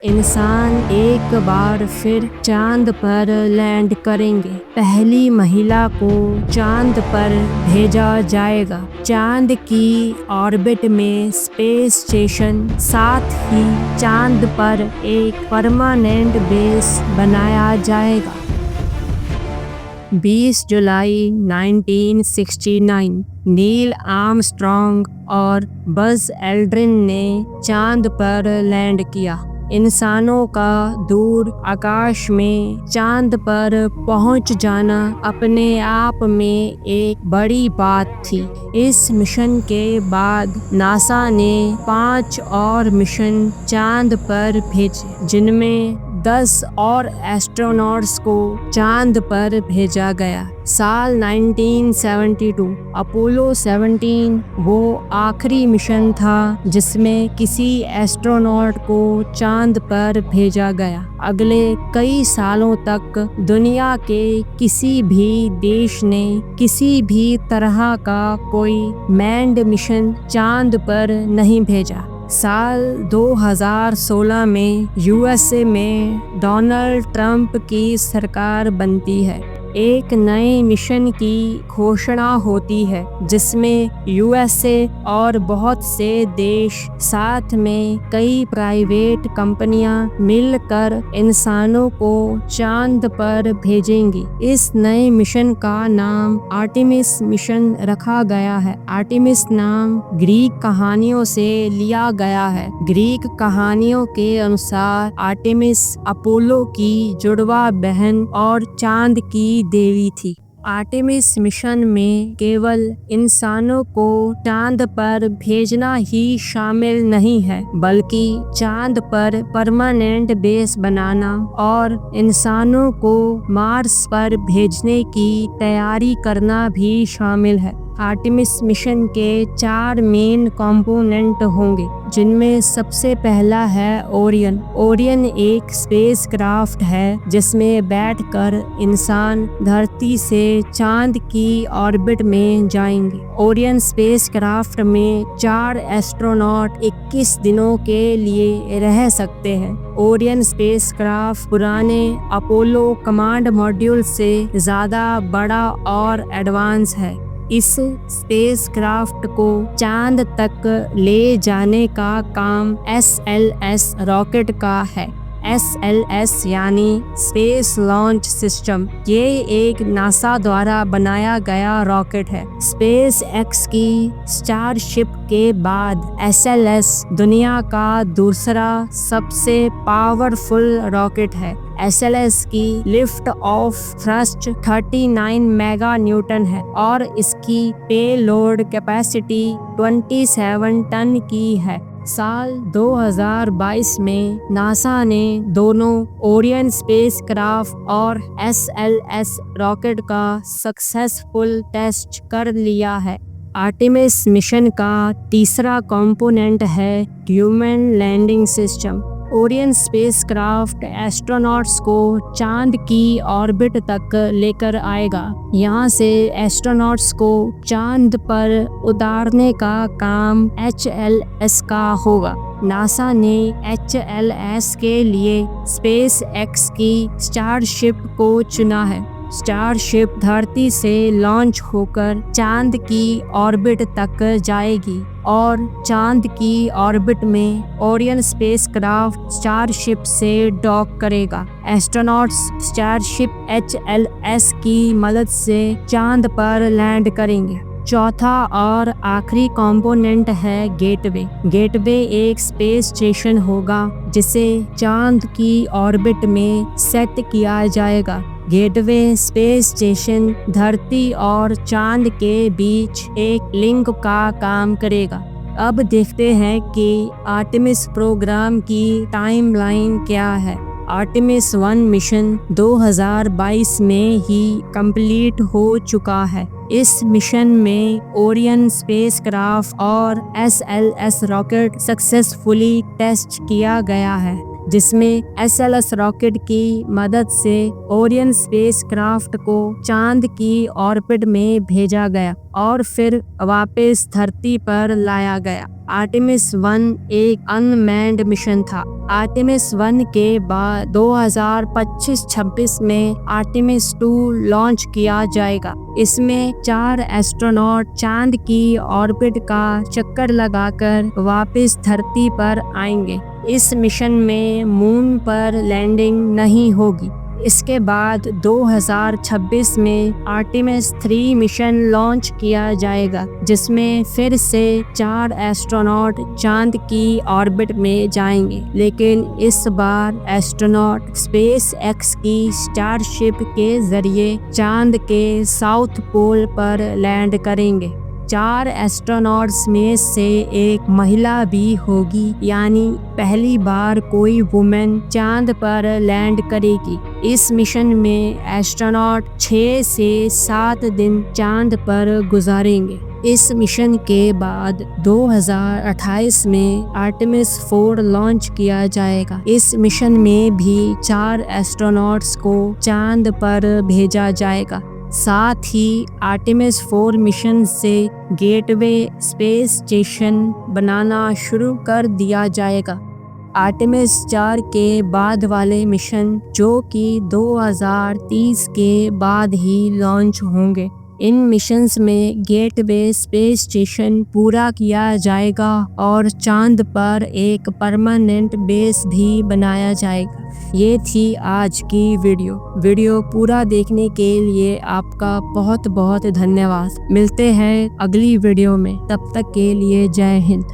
इंसान एक बार फिर चांद पर लैंड करेंगे। पहली महिला को चांद पर भेजा जाएगा। चांद की ऑर्बिट में स्पेस स्टेशन, साथ ही चांद पर एक परमानेंट बेस बनाया जाएगा। 20 जुलाई 1969 नील आर्मस्ट्रॉन्ग और बज़ एल्ड्रिन ने चांद पर लैंड किया। इंसानों का दूर आकाश में चांद पर पहुंच जाना अपने आप में एक बड़ी बात थी। इस मिशन के बाद नासा ने 5 और मिशन चांद पर भेजे, जिनमें 10 और एस्ट्रोनॉट्स को चांद पर भेजा गया। साल 1972 अपोलो 17 वो आखिरी मिशन था जिसमें किसी एस्ट्रोनॉट को चांद पर भेजा गया। अगले कई सालों तक दुनिया के किसी भी देश ने किसी भी तरह का कोई मैन्ड मिशन चांद पर नहीं भेजा। साल 2016 में यूएसए में डोनाल्ड ट्रंप की सरकार बनती है। एक नए मिशन की घोषणा होती है जिसमें यूएसए और बहुत से देश, साथ में कई प्राइवेट कंपनियां मिलकर इंसानों को चांद पर भेजेंगी। इस नए मिशन का नाम आर्टेमिस मिशन रखा गया है। आर्टेमिस नाम ग्रीक कहानियों से लिया गया है। ग्रीक कहानियों के अनुसार आर्टेमिस अपोलो की जुड़वा बहन और चांद की देवी थी। आर्टेमिस मिशन में केवल इंसानों को चांद पर भेजना ही शामिल नहीं है, बल्कि चांद पर परमानेंट बेस बनाना और इंसानों को मार्स पर भेजने की तैयारी करना भी शामिल है। आर्टेमिस मिशन के 4 मेन कंपोनेंट होंगे, जिनमें सबसे पहला है ओरियन। ओरियन एक स्पेसक्राफ्ट है जिसमें बैठकर इंसान धरती से चांद की ऑर्बिट में जाएंगे। ओरियन स्पेसक्राफ्ट में 4 एस्ट्रोनॉट 21 दिनों के लिए रह सकते हैं। ओरियन स्पेसक्राफ्ट पुराने अपोलो कमांड मॉड्यूल से ज़्यादा बड़ा और एडवांस है। इस स्पेसक्राफ्ट को चांद तक ले जाने का काम SLS रॉकेट का है। SLS यानी स्पेस लॉन्च सिस्टम। ये एक नासा द्वारा बनाया गया रॉकेट है। स्पेस एक्स की स्टारशिप के बाद SLS दुनिया का दूसरा सबसे पावरफुल रॉकेट है। SLS की lift off thrust 39 mega Newton है और इसकी पेलोड कैपेसिटी 27 टन की है। साल 2022 में नासा ने दोनों ओरियन स्पेसक्राफ्ट और SLS रॉकेट का सक्सेसफुल टेस्ट कर लिया है। आर्टेमिस मिशन का तीसरा कंपोनेंट है human landing system. Orion spacecraft astronauts को चांद की ऑर्बिट तक लेकर आएगा। यहाँ से एस्ट्रोनॉट्स को चांद पर उतारने का काम HLS का होगा। नासा ने HLS के लिए स्पेस एक्स की स्टारशिप को चुना है। स्टारशिप धरती से लॉन्च होकर चांद की ऑर्बिट तक जाएगी और चांद की ऑर्बिट में ओरियन स्पेसक्राफ्ट स्टारशिप से डॉक करेगा। एस्ट्रोनॉट्स स्टारशिप HLS की मदद से चांद पर लैंड करेंगे। चौथा और आखिरी कंपोनेंट है गेटवे। गेटवे एक स्पेस स्टेशन होगा जिसे चांद की ऑर्बिट में सेट किया जाएगा। गेटवे स्पेस स्टेशन धरती और चांद के बीच एक लिंक का काम करेगा। अब देखते हैं कि आर्टेमिस प्रोग्राम की टाइमलाइन क्या है। आर्टेमिस 1 मिशन 2022 में ही कंप्लीट हो चुका है। इस मिशन में ओरियन स्पेसक्राफ्ट और SLS रॉकेट सक्सेसफुली टेस्ट किया गया है। जिसमें SLS रॉकेट की मदद से ओरियन स्पेसक्राफ्ट को चांद की ऑर्बिट में भेजा गया और फिर वापस धरती पर लाया गया। आर्टेमिस 1 एक अनमैन्ड मिशन था। आर्टेमिस 1 के बाद 2025-26 में आर्टेमिस 2 लॉन्च किया जाएगा। इसमें 4 एस्ट्रोनॉट चांद की ऑर्बिट का चक्कर लगाकर वापस धरती पर आएंगे। इस मिशन में मून पर लैंडिंग नहीं होगी। इसके बाद 2026 में आर्टेमिस 3 मिशन लॉन्च किया जाएगा, जिसमें फिर से 4 एस्ट्रोनॉट चांद की ऑर्बिट में जाएंगे, लेकिन इस बार एस्ट्रोनॉट SpaceX की स्टारशिप के जरिए चांद के साउथ पोल पर लैंड करेंगे। 4 एस्ट्रोनॉट्स में से एक महिला भी होगी, यानी पहली बार कोई वुमेन चांद पर लैंड करेगी। इस मिशन में एस्ट्रोनॉट 6 से 7 दिन चांद पर गुजारेंगे। इस मिशन के बाद 2028 में आर्टेमिस 4 लॉन्च किया जाएगा। इस मिशन में भी 4 एस्ट्रोनॉट्स को चांद पर भेजा जाएगा। साथ ही आर्टेमिस 4 मिशन से गेटवे स्पेस स्टेशन बनाना शुरू कर दिया जाएगा। आर्टेमिस 4 के बाद वाले मिशन, जो कि 2030 के बाद ही लॉन्च होंगे, इन मिशंस में गेटवे स्पेस स्टेशन पूरा किया जाएगा और चांद पर एक परमानेंट बेस भी बनाया जाएगा। ये थी आज की वीडियो पूरा देखने के लिए आपका बहुत बहुत धन्यवाद। मिलते हैं अगली वीडियो में, तब तक के लिए जय हिंद।